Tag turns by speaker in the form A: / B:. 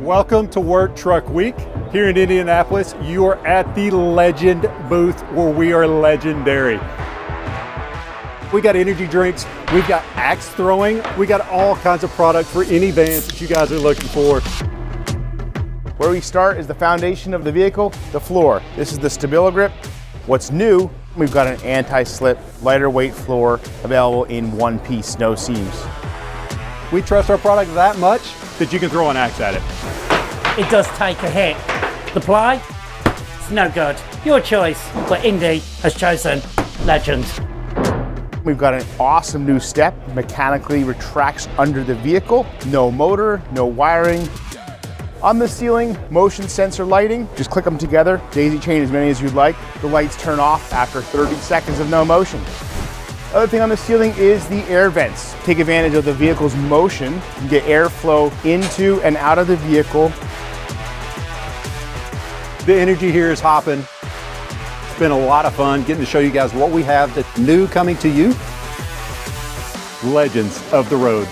A: Welcome to Work Truck Week here in Indianapolis. You are at the Legend booth where we are legendary. We got energy drinks, we've got axe throwing, we got all kinds of product for any vans that you guys are looking for.
B: Where we start is the foundation of the vehicle, the floor. This is the Stabiligrip. What's new, we've got an anti-slip, lighter weight floor available in one piece, no seams.
A: We trust our product that much that you can throw an axe at it.
C: It does take a hit. The ply, it's no good. Your choice, but Indy has chosen Legend.
B: We've got an awesome new step, mechanically retracts under the vehicle, no motor, no wiring. On the ceiling, motion sensor lighting, just click them together, daisy chain as many as you'd like. The lights turn off after 30 seconds of no motion. Other thing on the ceiling is the air vents. Take advantage of the vehicle's motion, you get airflow into and out of the vehicle.
A: The energy here is hopping. It's been a lot of fun getting to show you guys what we have that's new coming to you. Legends of the road.